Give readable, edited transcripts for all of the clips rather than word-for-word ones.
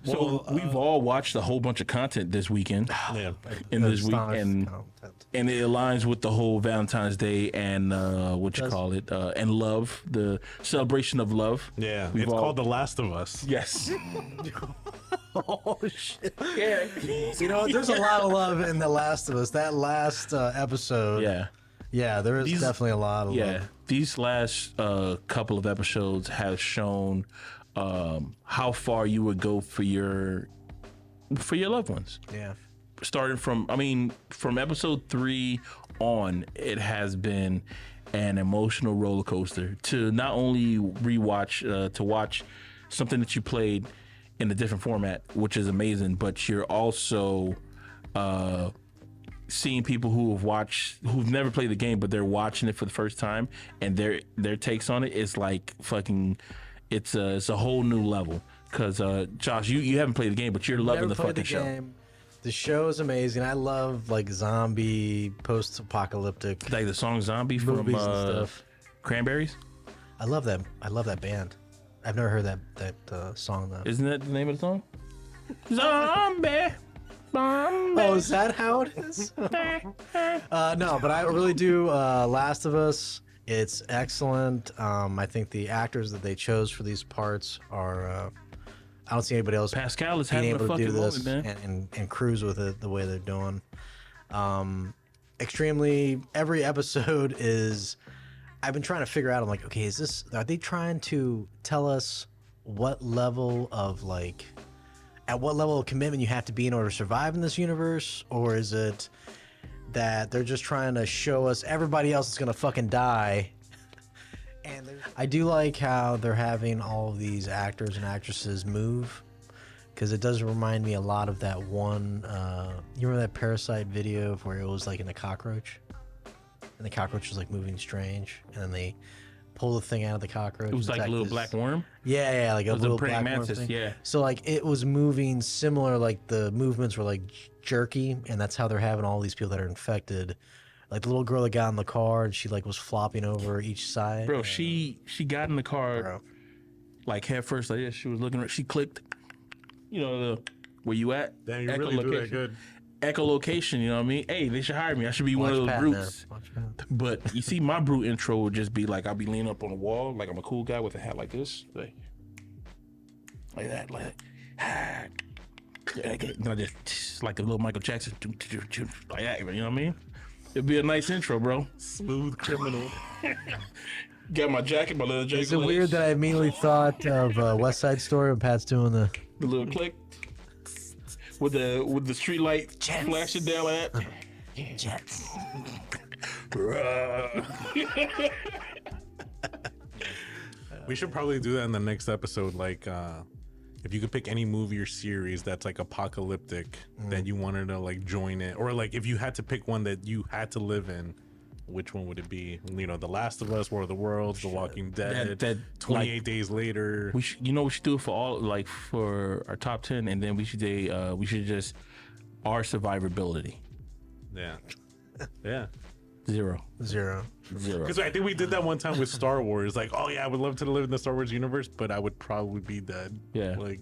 So we've all watched a whole bunch of content this weekend. Yeah. In this week, and it aligns with the whole Valentine's Day and and love, the celebration of love. Yeah, it's called The Last of Us. Yes. Oh shit! Yeah, you know, there's a lot of love in The Last of Us. That last episode. Yeah, there is definitely a lot of love. These last couple of episodes have shown how far you would go for your loved ones. Yeah. Starting from episode 3 on, it has been an emotional roller coaster to not only rewatch, to watch something that you played in a different format, which is amazing, but you're also seeing people who've never played the game, but they're watching it for the first time, and their takes on it is like fucking, it's a whole new level. Because Josh, you haven't played the game, but you're loving the fucking show. The show is amazing. I love like zombie, post-apocalyptic, like the song "Zombie" from Cranberries. I love that. I love that band. I've never heard that song though. Isn't that the name of the song? Zombie. Oh, is that how it is? No, but I really do. Last of Us, it's excellent. I think the actors that they chose for these parts are. I don't see anybody else. Pascal is having a fucking moment, man, and cruise with it the way they're doing. Extremely. Every episode is. I've been trying to figure out. I'm like, okay, are they trying to tell us what level of at what level of commitment you have to be in order to survive in this universe, or is it that they're just trying to show us everybody else is gonna fucking die? And I do like how they're having all of these actors and actresses move, because it does remind me a lot of that one. You remember that Parasite video where it was like in a cockroach, and the cockroach was like moving strange, and then they pull the thing out of the cockroach. It was like a little black worm. Yeah, like a little black mantis, worm thing. yeah. So like it was moving similar, like the movements were like jerky, and that's how they're having all these people that are infected. Like the little girl that got in the car and she like was flopping over each side. Bro, she got in the car like head first like this. She was looking. She clicked. You know, where you at? Damn, you really do that good. Echolocation, you know what I mean? Hey, they should hire me. I should be one of those brutes. But you see, my brute intro would just be like, I'll be leaning up on the wall, like I'm a cool guy with a hat like this, like that, like then I just like a little Michael Jackson, like that. You know what I mean? It'd be a nice intro, bro. Smooth criminal. Got my jacket, my leather jacket. Is it weird that I immediately thought of West Side Story when Pat's doing the little click? With the street light flashing down like that. Jets. We should probably do that in the next episode. Like, if you could pick any movie or series that's like apocalyptic that you wanted to like join it, or like if you had to pick one that you had to live in, which one would it be? You know, The Last of Us, War of the Worlds, The Walking Dead, 28 Days Later. We should do it for all, like for our top 10, and then we should just our survivability. Yeah. Yeah. Zero. Because I think we did that one time with Star Wars. Like, oh yeah, I would love to live in the Star Wars universe, but I would probably be dead. Yeah. Like,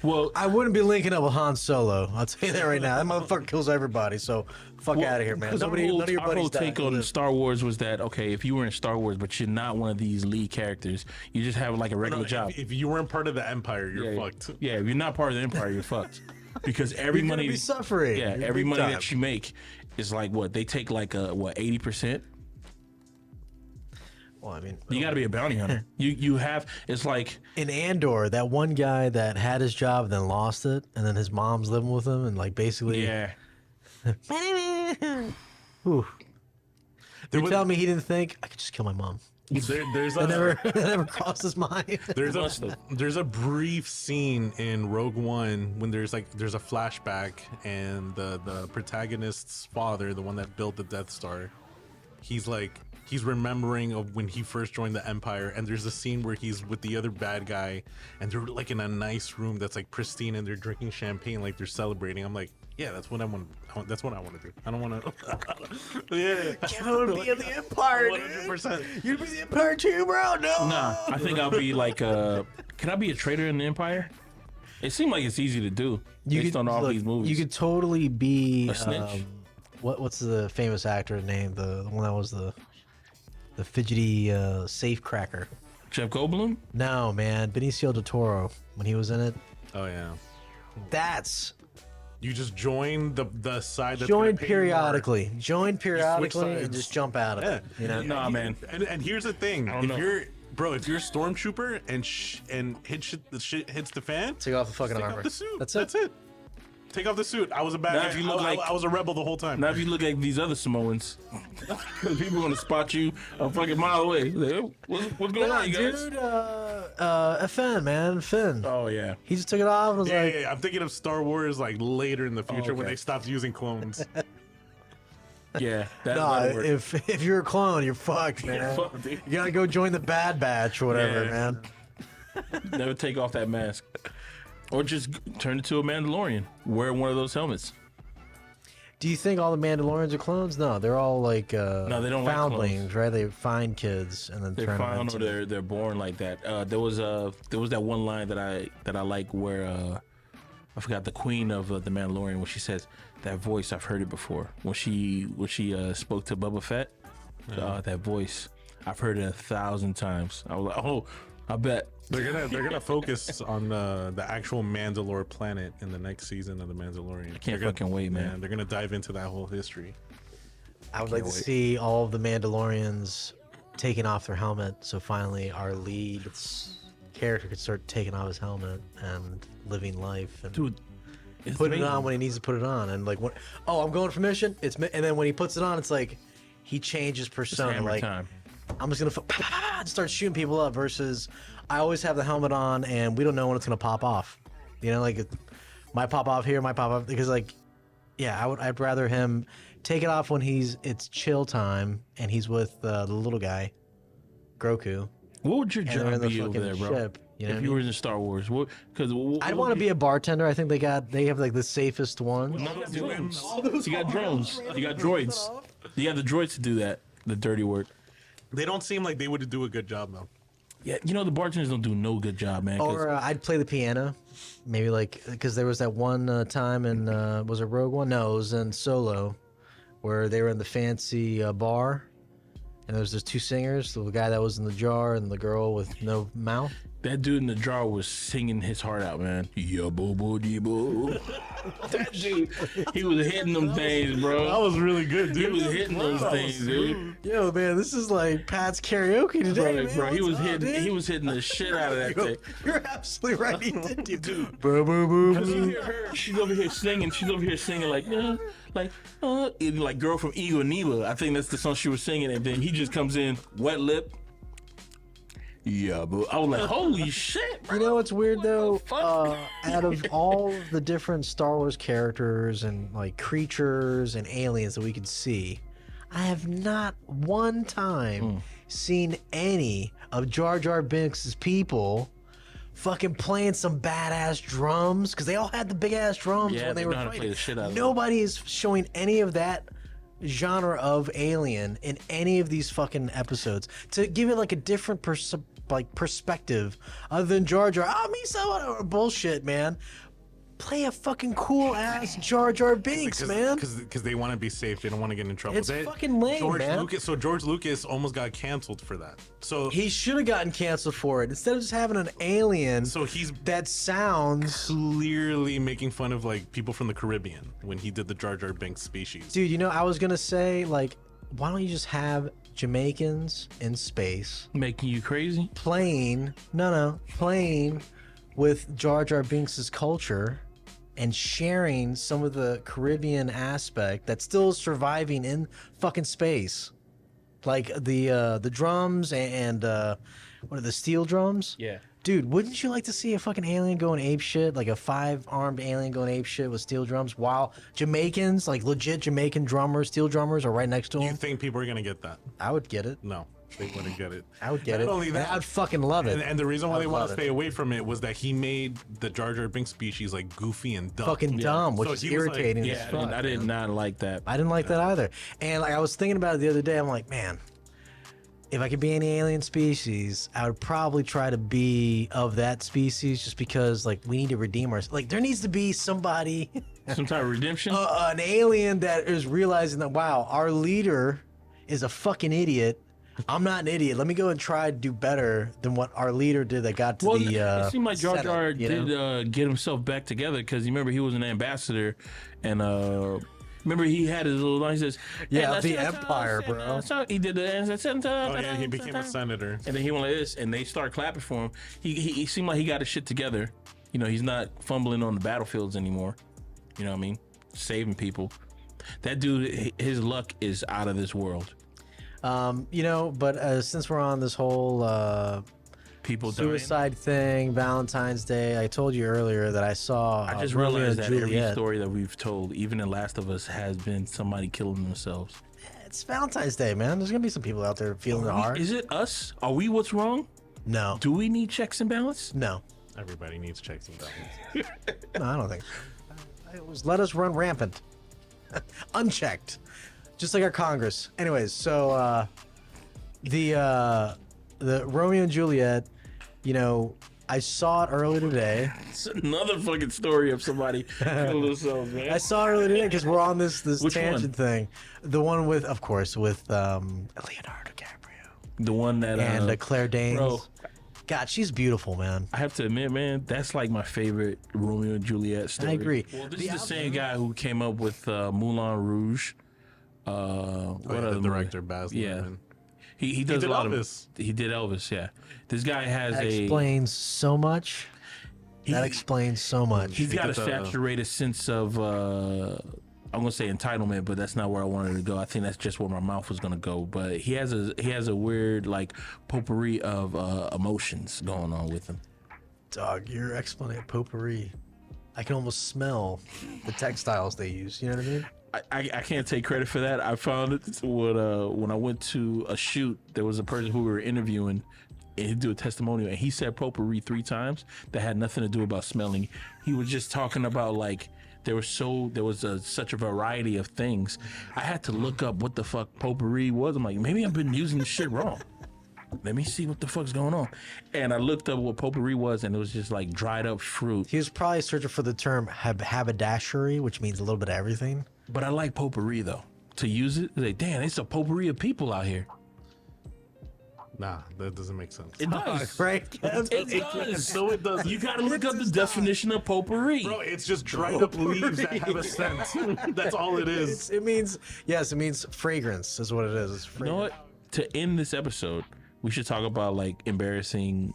well, I wouldn't be linking up with Han Solo. I'll tell you that right now. That motherfucker kills everybody. So fuck out of here, man. None of your our buddies whole take on Star Wars was that, okay, if you were in Star Wars, but you're not one of these lead characters, you just have like a regular job. If you weren't part of the Empire, you're fucked. Yeah, if you're not part of the Empire, you're fucked. Because every money, be suffering. Yeah, every money that you make is like what they take, like 80%. Well, I mean, you got to be a bounty hunter. You have, it's like in Andor, that one guy that had his job and then lost it, and then his mom's living with him, and like basically, yeah. Ooh. You're telling me he didn't think I could just kill my mom? That never crossed his mind. There's a brief scene in Rogue One when there's a flashback, and the protagonist's father, the one that built the Death Star, he's remembering of when he first joined the Empire, and there's a scene where he's with the other bad guy, and they're like in a nice room that's like pristine, and they're drinking champagne, like they're celebrating. I'm like, yeah, that's what I want. That's what I want to do. I don't want to. Yeah, you want to be in the Empire, 100%. You'd be the Empire too, bro. No. Nah, I think I'll be like, can I be a traitor in the Empire? It seemed like it's easy to do based on all these movies. You could totally be A snitch? what's the famous actor's name? The one that was the fidgety safe cracker. Jeff Goldblum? No, man, Benicio del Toro when he was in it. Oh yeah. That's You just join the side that's join gonna pay you more. periodically. Join periodically and sides. just jump out of it. You know? Nah, man. And here's the thing: don't if know. you're a stormtrooper and the shit hits the fan, Take off the fucking take armor. off the suit. That's That's it. it. Take off the suit. I was a bad Now, guy. if you look I was a rebel the whole time. Now, if you look at these other Samoans, people are gonna spot you a fucking mile away. Like, what's going on, you guys? Dude, Finn, man, Finn. Oh yeah. He just took it off and was Yeah, like, yeah, I'm thinking of Star Wars like later in the future when okay. they stopped using clones. Yeah. "Nah, that'll work. if you're a clone, you're fucked, man. fucked, dude. You gotta go join the Bad Batch or whatever, Yeah. man." Never take off that mask, or just turn into a Mandalorian. Wear one of those helmets. Do you think all the Mandalorians are clones? No, they're all like they don't like foundlings, right? They find kids and then They're turn them found into. or they're born like that. There was that one line that I like where I forgot the queen of the Mandalorian when she says that voice. I've heard it before when she spoke to Boba Fett. That voice I've heard it 1,000 times. I was like, oh, I bet. They're gonna focus on the actual Mandalore planet in the next season of the Mandalorian. I can't fucking wait, man. They're gonna dive into that whole history. I would like to see all of the Mandalorians taking off their helmet, so finally our lead character could start taking off his helmet and living life and Dude, it's putting it amazing. on when he needs to put it on. And like, I'm going for mission. And then when he puts it on, it's like he changes It's persona. hammer Like, time. I'm just gonna and start shooting people up. Versus, I always have the helmet on, and we don't know when it's gonna pop off. You know, like it might pop off here, might pop off because, like, yeah, I'd rather him take it off when it's chill time and he's with the little guy, Grogu. What would your And they're in job the be over fucking there, bro? ship, you know what if I you mean? were in Star Wars, because I'd want to be a bartender. I think they have like the safest one. You got drones. You got droids. You got the droids to do that. The dirty work. They don't seem like they would do a good job though. Yeah, the bartenders don't do no good job, man. 'cause- Or I'd play the piano, maybe like because there was that one time in was it Rogue One? No, it was in Solo, where they were in the fancy bar, and there was those two singers, the guy that was in the jar and the girl with no mouth. That dude in the jar was singing his heart out, man. Yeah, boo boo dee boo. That dude, he was hitting them things, bro. That was really good, He dude. was hitting those things, dude. Yo, man, this is like Pat's karaoke today, man. Bro, he What's was up, hitting, dude? he was hitting the shit out of that Yo, thing. you're absolutely right. He did, dude. Boo, boo, boo, Cause you boo. hear her, she's over here singing. She's over here singing like Girl from Eagle Neva. I think that's the song she was singing, and then he just comes in, wet lip. Yeah, but I was like, holy shit, bro. You know what's weird though? fuck? Out of all the different Star Wars characters and like creatures and aliens that we could see, I have not one time seen any of Jar Jar Binks' people fucking playing some badass drums because they all had the big ass drums Yeah, when they they were know how to fighting. play the shit out of them. Nobody is showing any of that genre of alien in any of these fucking episodes to give it like a different perspective other than Jar Jar. Oh, me so bullshit, man. Play a fucking cool ass Jar Jar Binks, man. Because they want to be safe. They don't want to get in trouble. It's fucking lame, man. George Lucas almost got canceled for that. So He should have gotten canceled for it instead of just having an alien. so he's that sounds, clearly making fun of like people from the Caribbean when he did the Jar Jar Binks species. dude. You know, I was gonna say like, why don't you just have Jamaicans in space Making you crazy? playing with Jar Jar Binks' culture and sharing some of the Caribbean aspect that's still surviving in fucking space, like the drums and what are the steel drums? Yeah. Dude, wouldn't you like to see a fucking alien going ape shit, like a 5-armed alien going ape shit with steel drums, while Jamaicans, like legit Jamaican drummers, steel drummers, are right next to You him? think people are gonna get that? I would get it. No, they wouldn't get it. I would get Not it. only that, I'd fucking love it. and the reason why they I'd want love to it. stay away from it was that he made the Jar Jar Binks species like goofy and dumb. Fucking dumb, which So is he was like, irritating Yeah, as fuck. I did man. not like that. I didn't like that either. And like I was thinking about it the other day, I'm like, man, if I could be any alien species, I would probably try to be of that species, just because like we need to redeem ourselves. Like there needs to be somebody, Some type of redemption. an alien that is realizing that, wow, our leader is a fucking idiot. I'm not an idiot. Let me go and try to do better than what our leader did that got to Well, the. it seemed like Jar Senate, Jar you know? did get himself back together, because you remember he was an ambassador, and remember he had his little line. He says, Yeah, "And the that's- Empire, bro." So he did the. Oh yeah, he became a senator. And then he went like this, and they started clapping for him. He seemed like he got his shit together. You know, he's not fumbling on the battlefields anymore. You know what I mean? Saving people. That dude, his luck is out of this world. You know, but since we're on this whole People dying. suicide thing, Valentine's Day, I told you earlier that I saw. I just Romeo realized and that every Juliet. story that we've told, even in Last of Us, has been somebody killing themselves. It's Valentine's Day, man. There's gonna be some people out there feeling the heart. Is it us? Are we what's wrong? No, Do we need checks and balance? no, Everybody needs checks and balances. no. I don't think. It was let us run rampant, unchecked, just like our Congress. Anyways, so the Romeo and Juliet, you know, I saw it earlier today. It's another fucking story of somebody killing themselves, man. I saw it earlier today because we're on this Which tangent thing. The one with, of course, with Leonardo DiCaprio The one that and Claire Danes. bro, God, she's beautiful, man. I have to admit, man, that's like my favorite Romeo and Juliet story. I agree. Well, this The is the same guy who came up with Moulin Rouge. What The other movie? director Baz Yeah. Luhrmann. He does did a lot Elvis. of. He did Elvis. Yeah, this guy has That a. explains so much. That He- explains so much. He's got a it's a- saturated sense of. I'm gonna say entitlement, but that's not where I wanted to go. I think that's just where my mouth was gonna go. But he has a weird like potpourri of emotions going on with him. Dog, your explanation potpourri. I can almost smell the textiles they use. You know what I mean? I can't take credit for that. I found it when I went to a shoot. There was a person who we were interviewing, and he'd do a testimonial, and he said potpourri 3 times. That had nothing to do about smelling. He was just talking about like there was such a variety of things. I had to look up what the fuck potpourri was. I'm like, maybe I've been using this shit wrong. Let me see what the fuck's going on. And I looked up what potpourri was, and it was just like dried up fruit. He was probably searching for the term haberdashery, which means a little bit of everything. But I like potpourri though. To use it, like, damn, it's a potpourri of people out here. Nah, that doesn't make sense. It does. Right? It does. No, it doesn't. You gotta look up the definition of potpourri. Bro, it's just dried up leaves that have a scent. That's all it is. It means, yes, it means fragrance is what it is. It's You know fragrance. what? To end this episode, we should talk about like embarrassing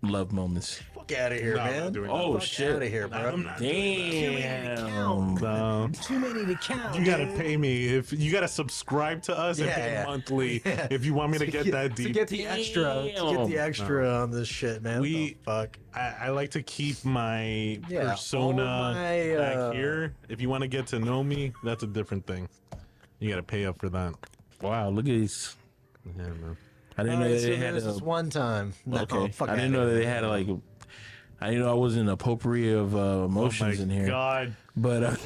love moments. Fuck out of here, No, I'm man. not doing Oh Fuck shit! out of here, bro. Damn. No. Too many to count. You gotta pay me if you gotta subscribe to us and Yeah, pay yeah. monthly if you want me to get that To deep. get the extra, to get the Damn. extra on this shit, man. We- What the fuck. I like to keep my Yeah, persona all my, back here. If you want to get to know me, that's a different thing. You gotta pay up for that. Wow, look at these. Yeah, man. I didn't know Alright, that so they had this is a. one time. No, Okay, fuck I didn't outta know that here, they had like. I didn't know I was in a potpourri of emotions Oh in my here. God. But